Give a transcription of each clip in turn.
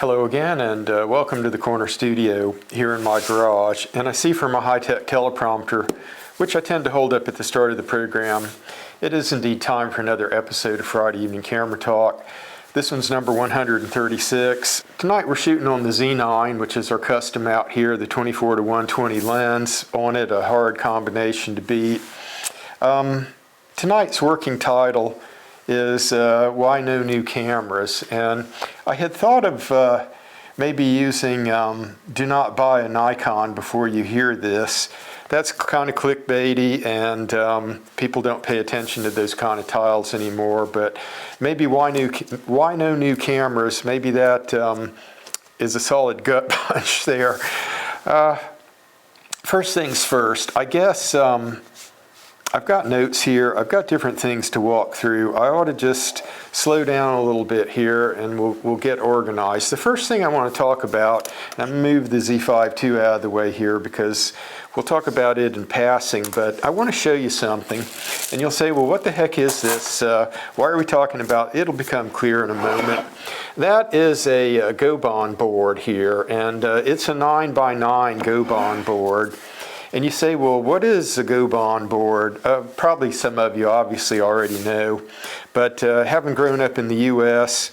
Hello again, and welcome to the corner studio here in my garage. And I see from my high-tech teleprompter, which I tend to hold up at the start of the program, it is indeed time for another episode of Friday Evening Camera Talk. This one's number 136. Tonight we're shooting on the Z9, which is our custom out here, the 24 to 120 lens. On it, a hard combination to beat. Tonight's working title is Why No New Cameras? And I had thought of maybe using Do Not Buy a Nikon Before You Hear This. That's kind of clickbaity, and people don't pay attention to those kind of titles anymore. But maybe why no new cameras? Maybe that is a solid gut punch there. First things first, I guess I've got notes here. I've got different things to walk through. I ought to just slow down a little bit here and we'll get organized. The first thing I want to talk about, and I'm going to move the Z5 II out of the way here because we'll talk about it in passing, but I want to show you something. And you'll say, well, what the heck is this? Why are we talking about it? It'll become clear in a moment. That is a Go-Bond board here, and it's a 9x9 Go-Bond board. And you say, well, what is a Go-Bond board? Probably some of you obviously already know, but having grown up in the U.S.,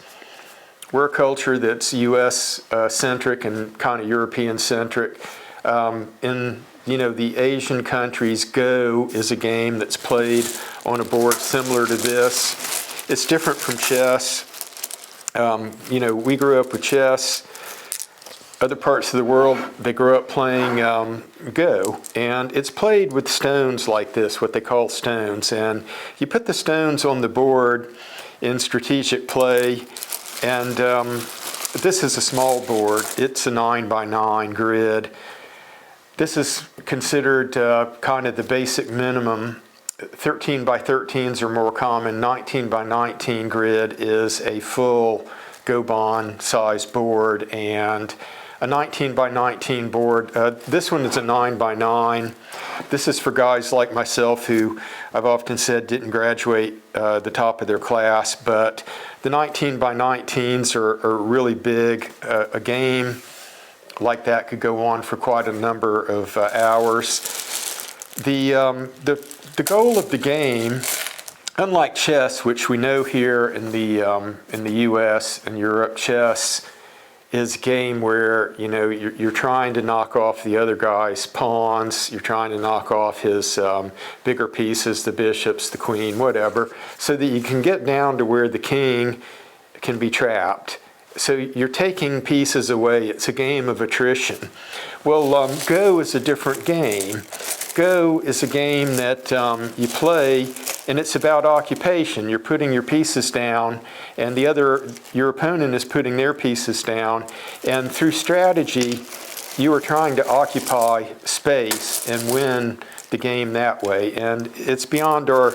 we're a culture that's U.S. centric and kind of European centric. In the Asian countries, Go is a game that's played on a board similar to this. It's different from chess. We grew up with chess. Other parts of the world, they grew up playing Go, and it's played with stones like this, what they call stones. And you put the stones on the board in strategic play, and this is a small board. It's a 9x9 grid. This is considered kind of the basic minimum. 13x13s are more common. 19x19 grid is a full Go-Bond size board, and a 19x19 board. This one is a 9x9. This is for guys like myself who I've often said didn't graduate the top of their class, but the 19x19s are really big. A game like that could go on for quite a number of hours. The goal of the game, unlike chess, which we know here in the U.S. and Europe, chess is a game where you're trying to knock off the other guy's pawns, you're trying to knock off his bigger pieces, the bishops, the queen, whatever, so that you can get down to where the king can be trapped. So you're taking pieces away. It's a game of attrition. Well, Go is a different game. Go is a game that you play, and it's about occupation. You're putting your pieces down, and your opponent is putting their pieces down, and through strategy, you are trying to occupy space and win the game that way. And it's beyond our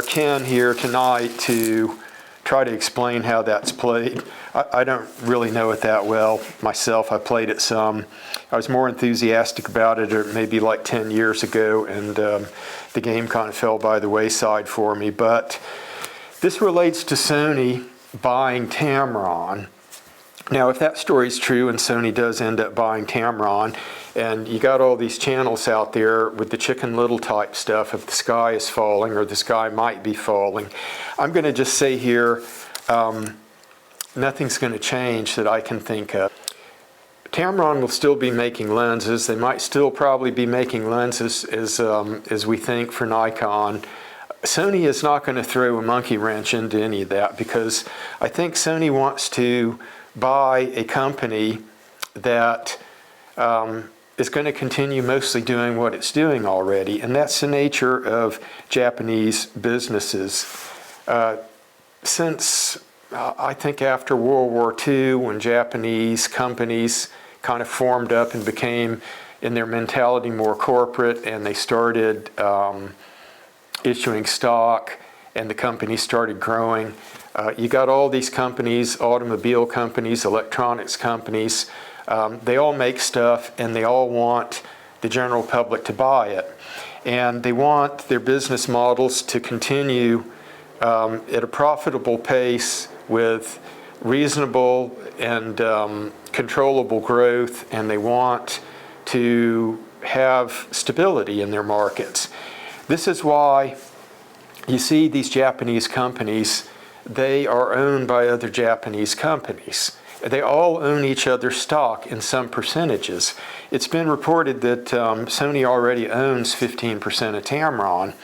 ken here tonight to try to explain how that's played. I don't really know it that well myself. I played it some. I was more enthusiastic about it maybe like 10 years ago, and the game kind of fell by the wayside for me. But this relates to Sony buying Tamron. Now, if that story's true and Sony does end up buying Tamron, and you got all these channels out there with the Chicken Little type stuff, if the sky is falling or the sky might be falling, I'm going to just say here, nothing's going to change that I can think of. Tamron will still be making lenses. They might still probably be making lenses as we think for Nikon. Sony is not going to throw a monkey wrench into any of that, because I think Sony wants to buy a company that is going to continue mostly doing what it's doing already, and that's the nature of Japanese businesses. Since I think after World War II, when Japanese companies kind of formed up and became, in their mentality, more corporate, and they started issuing stock, and the companies started growing. You got all these companies, automobile companies, electronics companies. They all make stuff, and they all want the general public to buy it. And they want their business models to continue at a profitable pace with reasonable and controllable growth, and they want to have stability in their markets. This is why you see these Japanese companies, they are owned by other Japanese companies. They all own each other's stock in some percentages. It's been reported that Sony already owns 15% of Tamron.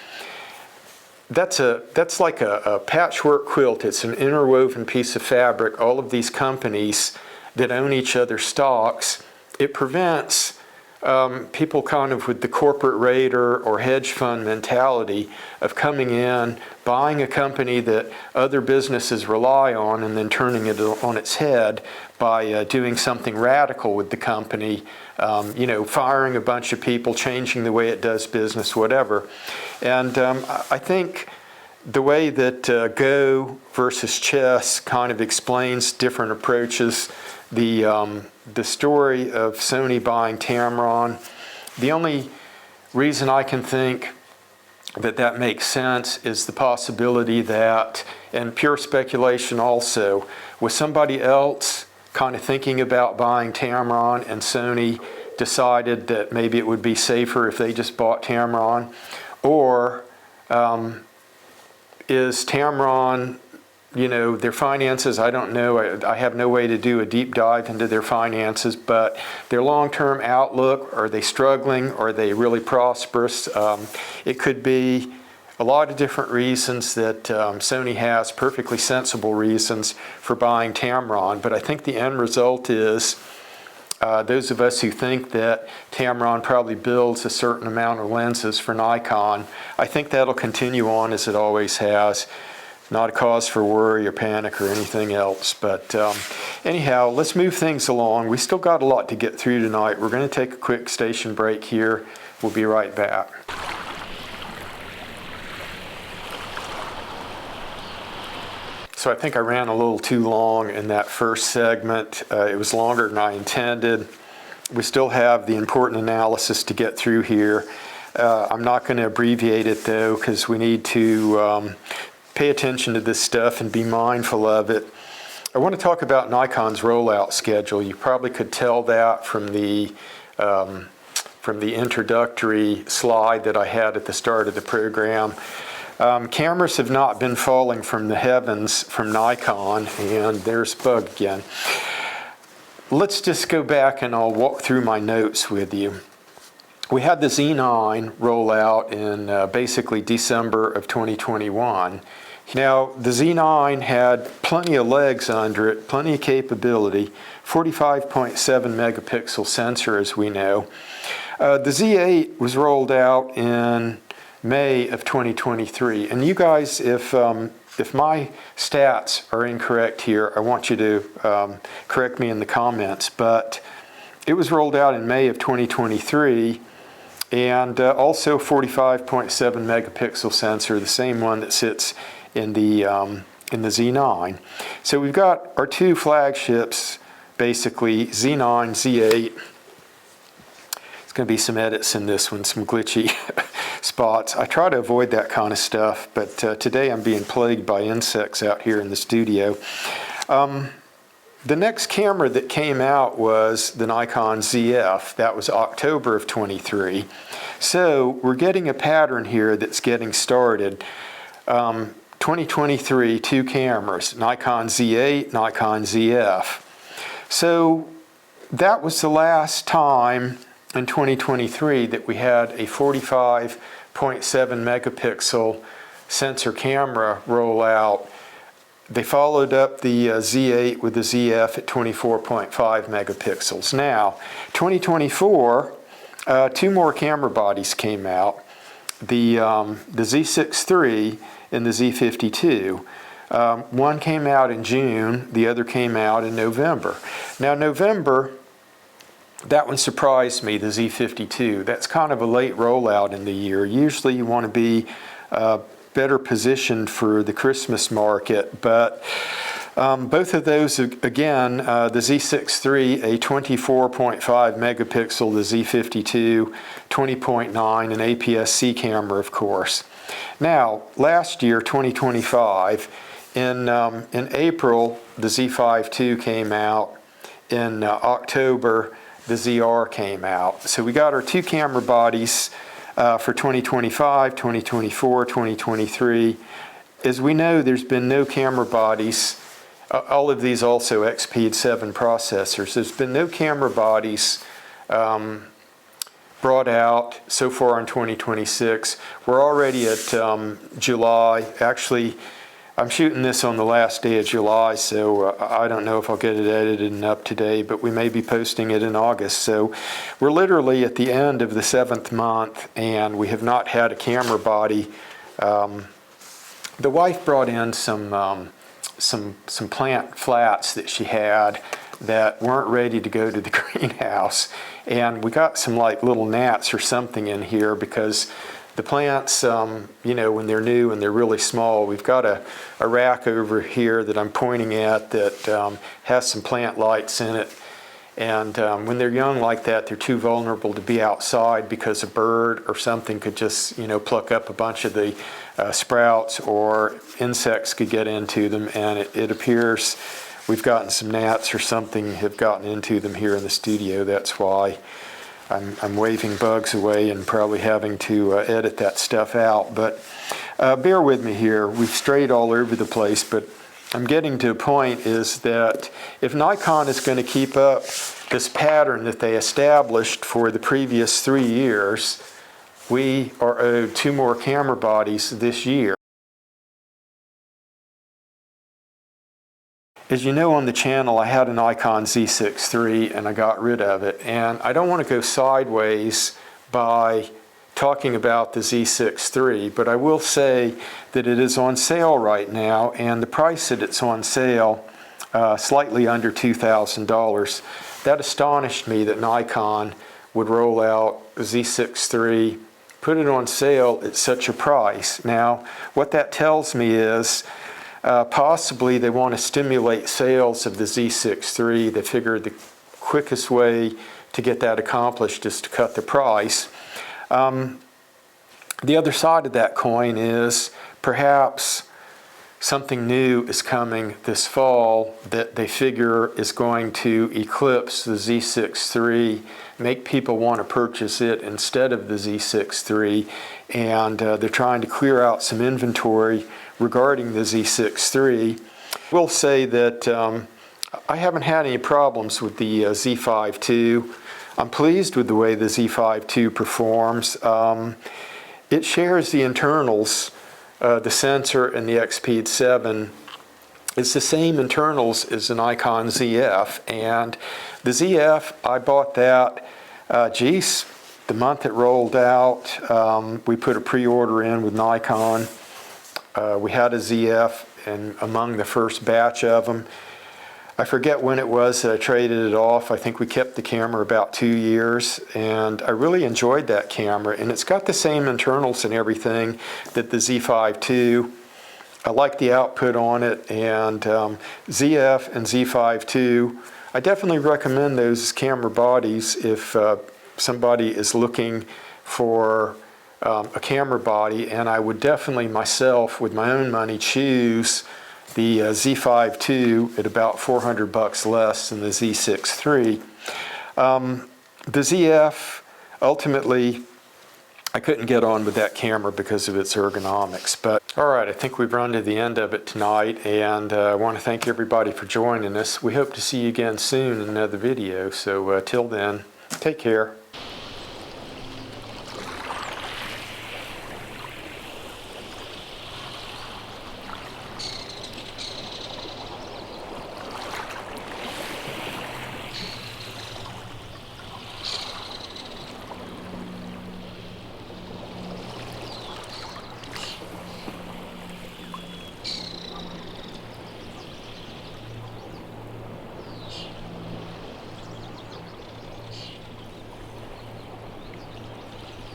That's like a patchwork quilt. It's an interwoven piece of fabric. All of these companies that own each other's stocks, it prevents people kind of with the corporate raider or hedge fund mentality of coming in, buying a company that other businesses rely on, and then turning it on its head by doing something radical with the company, firing a bunch of people, changing the way it does business, whatever. And I think the way that Go versus chess kind of explains different approaches, the story of Sony buying Tamron, the only reason I can think that that makes sense is the possibility that, and pure speculation also, with somebody else kind of thinking about buying Tamron and Sony decided that maybe it would be safer if they just bought Tamron, or is Tamron, their finances, I don't know. I have no way to do a deep dive into their finances, but their long-term outlook, are they struggling? Are they really prosperous? It could be a lot of different reasons that Sony has, perfectly sensible reasons for buying Tamron, but I think the end result is those of us who think that Tamron probably builds a certain amount of lenses for Nikon, I think that'll continue on as it always has. Not a cause for worry or panic or anything else. But anyhow, let's move things along. We still got a lot to get through tonight. We're going to take a quick station break here. We'll be right back. So I think I ran a little too long in that first segment. It was longer than I intended. We still have the important analysis to get through here. I'm not going to abbreviate it though, because we need to pay attention to this stuff and be mindful of it. I want to talk about Nikon's rollout schedule. You probably could tell that from the introductory slide that I had at the start of the program. Cameras have not been falling from the heavens from Nikon, and there's bug again. Let's just go back and I'll walk through my notes with you. We had the Z9 rollout in basically December of 2021. Now, the Z9 had plenty of legs under it, plenty of capability, 45.7 megapixel sensor, as we know. The Z8 was rolled out in May of 2023. And you guys, if my stats are incorrect here, I want you to correct me in the comments. But it was rolled out in May of 2023. And also 45.7 megapixel sensor, the same one that sits in the Z9. So we've got our two flagships, basically Z9, Z8. It's going to be some edits in this one, some glitchy spots. I try to avoid that kind of stuff, but today I'm being plagued by insects out here in the studio. The next camera that came out was the Nikon ZF. That was October of 23. So we're getting a pattern here that's getting started. 2023, two cameras, Nikon Z8, Nikon ZF. So that was the last time in 2023 that we had a 45.7 megapixel sensor camera roll out. They followed up the Z8 with the ZF at 24.5 megapixels. Now, 2024, two more camera bodies came out. The Z6 III and the Z52. One came out in June, the other came out in November. Now, November, that one surprised me, the Z52. That's kind of a late rollout in the year. Usually you want to be better positioned for the Christmas market, but both of those, again, the Z6 III, a 24.5 megapixel, the Z52, 20.9, an APS-C camera, of course. Now, last year, 2025, In April, the Z5 II came out. In October, the ZR came out. So we got our 2 camera bodies for 2025, 2024, 2023. As we know, there's been no camera bodies, all of these also XP7 processors. There's been no camera bodies brought out so far in 2026. We're already at July. Actually, I'm shooting this on the last day of July, so I don't know if I'll get it edited and up today, but we may be posting it in August. So we're literally at the end of the 7th month, and we have not had a camera body. The wife brought in some plant flats that she had that weren't ready to go to the greenhouse, and we got some like little gnats or something in here because the plants, you know, when they're new and they're really small, we've got a rack over here that I'm pointing at that has some plant lights in it. And when they're young like that, they're too vulnerable to be outside because a bird or something could just, you know, pluck up a bunch of the sprouts, or insects could get into them. And it appears we've gotten some gnats or something have gotten into them here in the studio. That's why I'm waving bugs away and probably having to edit that stuff out. But bear with me here. We've strayed all over the place, but I'm getting to a point is that if Nikon is going to keep up this pattern that they established for the previous 3 years, we are owed 2 more camera bodies this year. As you know, on the channel, I had a Nikon Z6 III and I got rid of it. And I don't want to go sideways by talking about the Z6 III, but I will say that it is on sale right now, and the price that it's on sale, slightly under $2,000. That astonished me that Nikon would roll out a Z6 III, put it on sale at such a price. Now, what that tells me is possibly they want to stimulate sales of the Z6 III. They figured the quickest way to get that accomplished is to cut the price. The other side of that coin is perhaps something new is coming this fall that they figure is going to eclipse the Z6 III, make people want to purchase it instead of the Z6 III, and they're trying to clear out some inventory regarding the Z6 III. We'll say that I haven't had any problems with the Z5 II. I'm pleased with the way the Z5 II performs. It shares the internals, the sensor and the XP7. It's the same internals as the Nikon ZF, and the ZF, I bought that, the month it rolled out. We put a pre-order in with Nikon. We had a ZF, and among the first batch of them, I forget when it was that I traded it off. I think we kept the camera about 2 years, and I really enjoyed that camera. And it's got the same internals and everything that the Z5 II. I like the output on it, and ZF and Z5 II, I definitely recommend those as camera bodies if somebody is looking for a camera body. And I would definitely myself, with my own money, choose the Z5 II at about $400 less than the Z6 III. The ZF, ultimately, I couldn't get on with that camera because of its ergonomics. But all right, I think we've run to the end of it tonight, and I want to thank everybody for joining us. We hope to see you again soon in another video. So till then, take care.